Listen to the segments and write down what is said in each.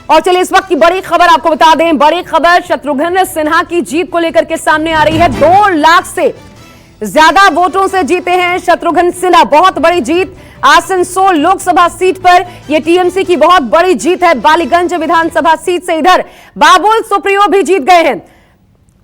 और चलिए इस वक्त की बड़ी खबर आपको बता दें। बड़ी खबर शत्रुघ्न सिन्हा की जीत को लेकर के सामने आ रही है। 2 लाख से ज्यादा वोटों से जीते हैं शत्रुघ्न सिन्हा। बहुत बड़ी जीत आसनसोल लोकसभा सीट पर। यह टीएमसी की बहुत बड़ी जीत है। बालीगंज विधानसभा सीट से इधर बाबुल सुप्रियो भी जीत गए हैं।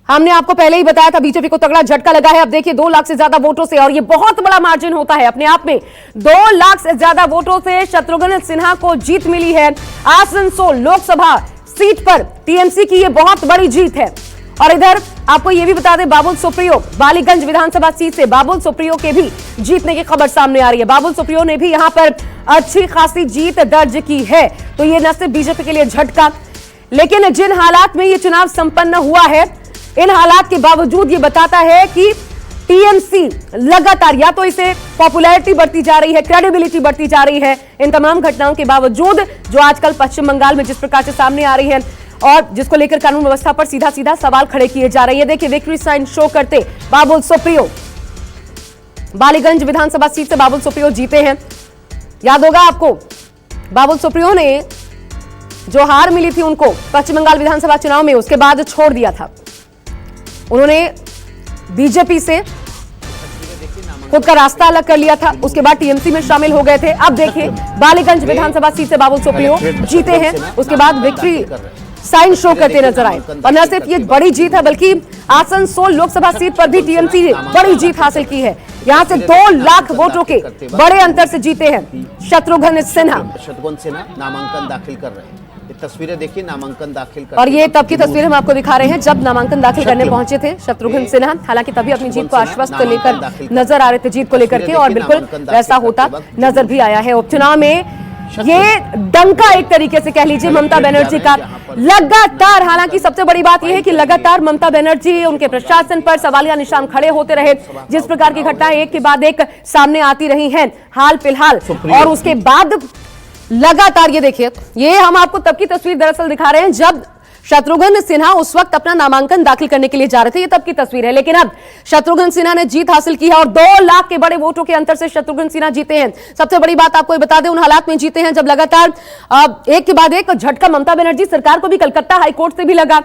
हमने आपको पहले ही बताया था बीजेपी को तगड़ा झटका लगा है। अब देखिए 2 लाख से ज्यादा वोटों से, और ये बहुत बड़ा मार्जिन होता है अपने आप में। 2 लाख से ज्यादा वोटों से शत्रुघ्न सिन्हा को जीत मिली है आसनसोल लोकसभा सीट पर। टीएमसी की ये बहुत बड़ी जीत है। और इधर आपको ये भी बता दें, बाबुल सुप्रियो बालीगंज विधानसभा सीट से बाबुल सुप्रियो के भी जीतने की खबर सामने आ रही है। बाबुल सुप्रियो ने भी यहां पर अच्छी खासी जीत दर्ज की है। तो ये न सिर्फ बीजेपी के लिए झटका, लेकिन जिन हालात में ये चुनाव संपन्न हुआ है, इन हालात के बावजूद ये बताता है कि टीएमसी लगातार या तो इसे पॉपुलैरिटी बढ़ती जा रही है, क्रेडिबिलिटी बढ़ती जा रही है। इन तमाम घटनाओं के बावजूद जो आजकल पश्चिम बंगाल में जिस प्रकार से सामने आ रही है और जिसको लेकर कानून व्यवस्था पर सीधा सीधा सवाल खड़े किए जा रहे हैं। देखिए विक्ट्री साइन शो करते बाबुल सुप्रियो, बालीगंज विधानसभा सीट से बाबुल सुप्रियो जीते हैं। याद होगा आपको, बाबुल सुप्रियो ने जो हार मिली थी उनको पश्चिम बंगाल विधानसभा चुनाव में, उसके बाद छोड़ दिया था। उन्होंने बीजेपी से खुद का रास्ता अलग कर लिया था, उसके बाद टीएमसी में शामिल हो गए थे। अब देखिए बालीगंज विधानसभा सीट से बाबुल सुप्रियो जीते हैं, उसके बाद विक्ट्री साइन शो करते नजर आए। और न सिर्फ ये बड़ी जीत है, बल्कि आसनसोल लोकसभा सीट पर भी टीएमसी ने बड़ी जीत हासिल की है। यहां से 2 लाख वोटों के बड़े अंतर से जीते हैं शत्रुघ्न सिन्हा। नामांकन दाखिल कर रहे हैं। तस्वीरें देखिए, नामांकन दाखिल कर, और ये तब की तस्वीर हम आपको दिखा रहे हैं जब नामांकन दाखिल करने पहुंचे थे शत्रुघ्न सिन्हा। हालांकि तभी अपनी जीत को आश्वस्त लेकर नजर आ रहे थे, जीत को लेकर के, और बिल्कुल वैसा होता नजर भी आया है। उपचुनाव में ये डंका एक तरीके से कह लीजिए ममता बनर्जी का लगातार। हालांकि सबसे बड़ी बात यह है कि लगातार ममता बनर्जी, उनके प्रशासन पर सवालिया निशान खड़े होते रहे। जिस प्रकार की घटनाएं एक के बाद एक सामने आती रही हैं हाल फिलहाल, और उसके बाद लगातार ये देखिए, ये हम आपको तब की तस्वीर दरअसल दिखा रहे हैं जब शत्रुघ्न सिन्हा उस वक्त अपना नामांकन दाखिल करने के लिए जा रहे थे। ये तब की तस्वीर है, लेकिन अब शत्रुघ्न सिन्हा ने जीत हासिल की है और 2 लाख के बड़े वोटों के अंतर से शत्रुघ्न सिन्हा जीते हैं। सबसे बड़ी बात आपको बता दें, उन हालात में जीते हैं जब लगातार एक के बाद एक झटका ममता बनर्जी सरकार को भी कलकत्ता हाईकोर्ट से भी लगा।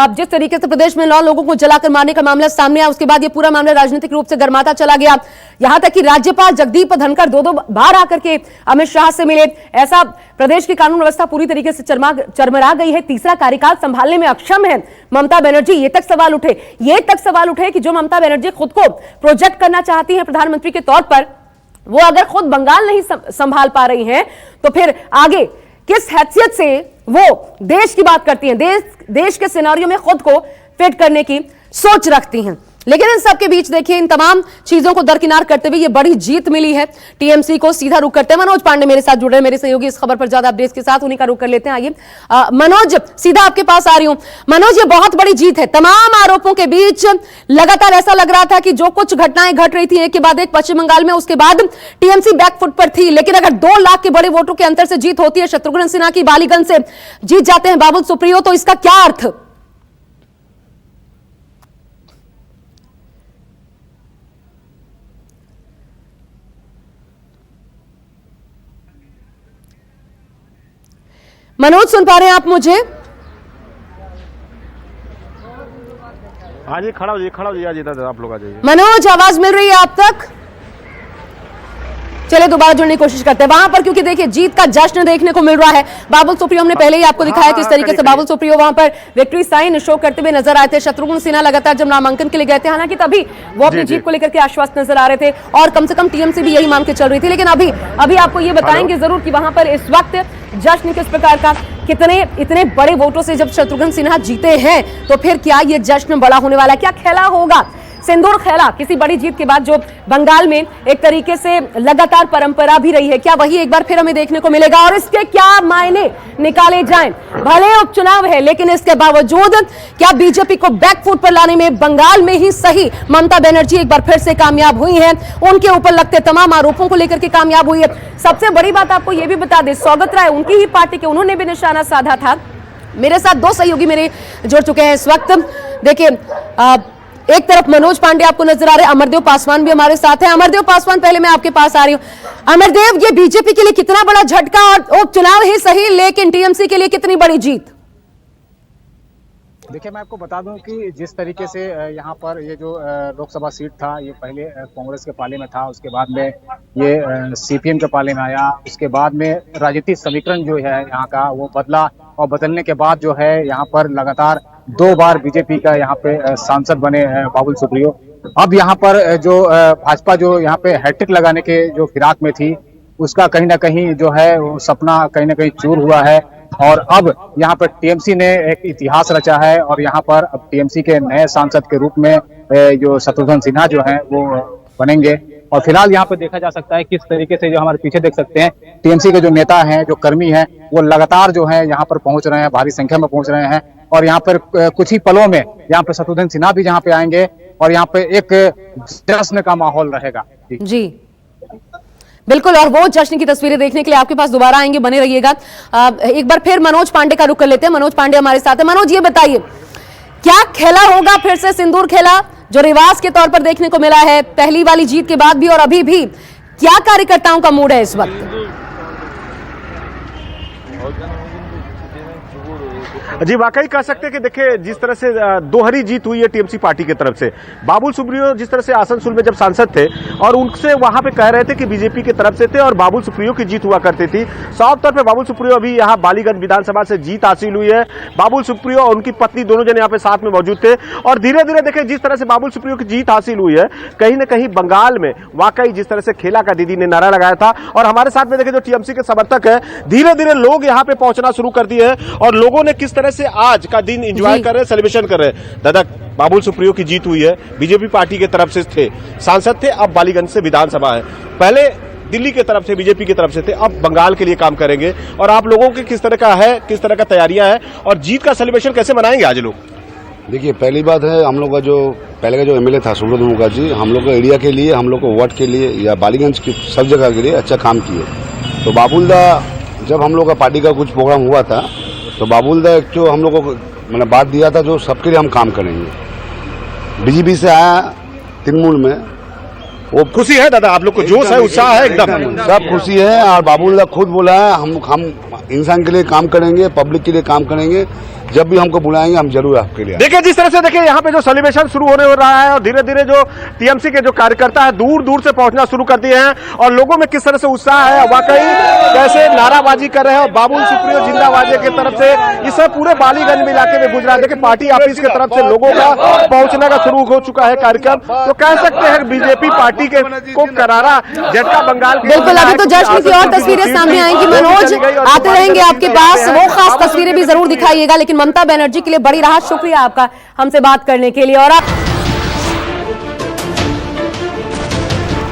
जिस तरीके से प्रदेश में 9 लोगों को जलाकर मारने का मामला सामने आया, उसके बाद ये पूरा मामला राजनीतिक रूप से गर्माता चला गया। यहां तक कि राज्यपाल जगदीप धनखड़ 2 बार आकर के अमित शाह से मिले। ऐसा प्रदेश की कानून व्यवस्था पूरी तरीके से चरमरा गई है। तीसरा कार्यकाल संभालने में अक्षम है ममता बनर्जी। ये तक सवाल उठे कि जो ममता बनर्जी खुद को प्रोजेक्ट करना चाहती है प्रधानमंत्री के तौर पर, वो अगर खुद बंगाल नहीं संभाल पा रही हैं, तो फिर आगे किस हैसियत से वो देश की बात करती हैं, देश के सिनेरियो में खुद को फिट करने की सोच रखती हैं। लेकिन इन सबके बीच देखिए, इन तमाम चीजों को दरकिनार करते हुए ये बड़ी जीत मिली है टीएमसी को। सीधा रुख करते हैं, मनोज पांडे मेरे साथ जुड़ रहे हैं, मेरे सहयोगी इस खबर पर ज्यादा अपडेट्स के साथ, उन्हीं का रुख कर लेते हैं। आइए मनोज, सीधा आपके पास आ रही हूं। मनोज, ये बहुत बड़ी जीत है। तमाम आरोपों के बीच लगातार ऐसा लग रहा था कि जो कुछ घटनाएं घट रही थी एक के बाद एक पश्चिम बंगाल में, उसके बाद टीएमसी बैकफुट पर थी। लेकिन अगर 2 लाख के बड़े वोटों के अंतर से जीत होती है, शत्रुघ्न सिन्हा की बालीगंज से जीत जाते हैं बाबुल सुप्रियो, तो इसका क्या अर्थ? मनोज, सुन पा रहे हैं आप मुझे? हाँ जी, खड़ा हो जाइए आप लोग आ जाइए। मनोज, आवाज मिल रही है आप तक? चलिए दोबारा जुड़ने की कोशिश करते हैं वहां पर, क्योंकि देखिए जीत का जश्न देखने को मिल रहा है। बाबुल सुप्रियो, हमने पहले ही आपको दिखाया किस तरीके से बाबुल सुप्रियो वहां पर विक्ट्री साइन शो करते हुए नजर आए थे। शत्रुघ्न सिन्हा लगातार जब नामांकन के लिए गए थे, हालांकि तभी वो अपनी जीत को लेकर के आश्वस्त नजर आ रहे थे, और कम से कम टीएमसी भी यही मान के चल रही थी। लेकिन अभी आपको ये बताएंगे जरूर कि वहां पर इस वक्त जश्न किस प्रकार का, इतने बड़े वोटों से जब शत्रुघ्न सिन्हा जीते हैं, तो फिर क्या ये जश्न बड़ा होने वाला है? क्या खेला होगा? सिंदूर खेला किसी बड़ी जीत के बाद जो बंगाल में एक तरीके से लगातार परंपरा भी रही है, क्या वही एक बार फिर हमें देखने को मिलेगा? और इसके क्या मायने निकाले जाएं? भले उपचुनाव है, लेकिन इसके बावजूद क्या बीजेपी को बैकफुट पर लाने में बंगाल में ही सही ममता बनर्जी एक बार फिर से कामयाब हुई हैं? उनके ऊपर लगते तमाम आरोपों को लेकर के कामयाब हुई है। सबसे बड़ी बात आपको यह भी बता दें, सौगत राय उनकी ही पार्टी के, उन्होंने भी निशाना साधा था। मेरे साथ 2 सहयोगी मेरे जुड़ चुके हैं इस वक्त। देखिए एक तरफ मनोज पांडे आपको नजर आ रहे हैं, अमरदेव पासवान भी हमारे साथ हैं। अमरदेव पासवान, पहले मैं आपके पास आ रही हूं। अमरदेव, ये बीजेपी के लिए कितना बड़ा झटका, और उपचुनाव ही सही लेकिन टीएमसी के लिए कितनी बड़ी जीत? देखिए, मैं आपको बता दूं कि जिस तरीके से यहाँ पर ये जो लोकसभा सीट था, ये पहले कांग्रेस के पाले में था, उसके बाद में ये सीपीएम के पाले में आया, उसके बाद में राजनीतिक समीकरण जो है यहाँ का वो बदला, और बदलने के बाद जो है यहाँ पर लगातार 2 बार बीजेपी का यहाँ पे सांसद बने बाबुल सुप्रियो। अब यहाँ पर जो भाजपा जो यहाँ पे हैट्रिक लगाने के जो फिराक में थी, उसका कहीं ना कहीं जो है वो सपना कहीं ना कहीं चूर हुआ है, और अब यहाँ पर टीएमसी ने एक इतिहास रचा है, और यहाँ पर अब टीएमसी के नए सांसद के रूप में जो शत्रुघ्न सिन्हा जो हैं वो बनेंगे। और फिलहाल यहाँ पे देखा जा सकता है किस तरीके से, जो हमारे पीछे देख सकते हैं, टीएमसी के जो नेता हैं, जो कर्मी हैं, वो लगातार जो है यहाँ पर पहुंच रहे हैं, भारी संख्या में पहुंच रहे हैं, और यहाँ पर कुछ ही पलों में यहाँ पर शत्रुघ्न सिन्हा भी यहाँ पे आएंगे, और यहाँ पे एक जश्न का माहौल रहेगा। जी बिल्कुल, और वो जश्न की तस्वीरें देखने के लिए आपके पास दोबारा आएंगे, बने रहिएगा। एक बार फिर मनोज पांडे का रुख कर लेते हैं। मनोज पांडे हमारे साथ है। मनोज, ये बताइए, क्या खेला होगा फिर से सिंदूर खेला जो रिवाज के तौर पर देखने को मिला है पहली वाली जीत के बाद भी, और अभी भी क्या कार्यकर्ताओं का मूड है इस वक्त? जी वाकई कह सकते हैं कि देखिए जिस तरह से दोहरी जीत हुई है टीएमसी पार्टी की तरफ से। बाबुल सुप्रियो जिस तरह से आसनसोल में जब सांसद थे और उनसे वहां पे कह रहे थे कि बीजेपी की तरफ से थे और बाबुल सुप्रियो की जीत हुआ करती थी। साफ तौर पे बाबुल सुप्रियो अभी यहाँ बालीगंज विधानसभा से जीत हासिल हुई है। बाबुल सुप्रियो और उनकी पत्नी दोनों जन यहाँ पे साथ में मौजूद थे, और धीरे धीरे देखिए जिस तरह से बाबुल सुप्रियो की जीत हासिल हुई है, कहीं ना कहीं बंगाल में वाकई जिस तरह से खेला का दीदी ने नारा लगाया था, और हमारे साथ में देखिए जो टीएमसी के समर्थक है, धीरे धीरे लोग यहाँ पे पहुंचना शुरू कर दिए हैं, और लोगों ने किस तरह से आज का दिन एंजॉय कर रहे हैं, सेलिब्रेशन कर रहे हैं। दादा, बाबुल सुप्रियो की जीत हुई है, बीजेपी पार्टी की तरफ से थे, सांसद थे, अब बालीगंज से विधानसभा है। पहले दिल्ली की तरफ से बीजेपी की तरफ से थे, अब बंगाल के लिए काम करेंगे। और आप लोगों के किस तरह का है, किस तरह का तैयारियां है, और जीत का सेलिब्रेशन कैसे मनाएंगे आज लोग? देखिए, पहली बात है, हम लोग का जो पहले का जो एमएलए था सुब्रत मुखर्जी, हम लोग का एरिया के लिए, हम लोग को वार्ड के लिए या बालीगंज की सब जगह के लिए अच्छा काम किए। तो बाबुल दा, जब हम लोग का पार्टी का कुछ प्रोग्राम हुआ था, तो बाबुल दा एक जो हम लोग को मैंने बात दिया था, जो सबके लिए हम काम करेंगे। बीजेपी से आया तृणमूल में, वो खुशी है दादा, आप लोग को जोश है, उत्साह है, एकदम सब खुशी है। और बाबुल दा खुद बोला है, हम इंसान के लिए काम करेंगे, पब्लिक के लिए काम करेंगे, जब भी हमको बुलाएंगे हम जरूर आपके लिए। देखिए जिस तरह से देखिए यहाँ पे जो सेलिब्रेशन शुरू होने हो रहा है, और धीरे धीरे जो टीएमसी के जो कार्यकर्ता है दूर दूर से पहुंचना शुरू कर दिए हैं, और लोगों में किस तरह से उत्साह है, वाकई कैसे नाराबाजी कर रहे हैं, और बाबुल सुप्रियो जिंदाबाद की तरफ से इस पूरे बालीगंज में इलाके में गुजरा। देखिए पार्टी ऑफिस की तरफ से लोगों का पहुंचने का शुरू हो चुका है कार्यक्रम। तो कह सकते हैं बीजेपी पार्टी के को करारा झटका बंगाल के। बिल्कुल, अभी तो जश्न की और तस्वीरें सामने आएंगी। मनोज, आते रहेंगे आपके पास, वो खास तस्वीरें भी जरूर दिखाइएगा। लेकिन ममता बनर्जी के लिए बड़ी राहत, शुक्रिया आपका हमसे बात करने के लिए। और आप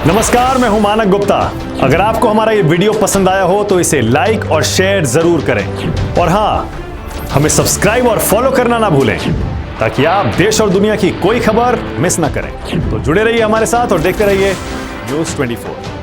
नमस्कार, मैं हूं मानक गुप्ता। अगर आपको हमारा ये वीडियो पसंद आया हो तो इसे लाइक और शेयर जरूर करें, और हां, हमें सब्सक्राइब और फॉलो करना ना भूलें ताकि आप देश और दुनिया की कोई खबर मिस ना करें। तो जुड़े रहिए हमारे साथ और देखते रहिए न्यूज़ 24।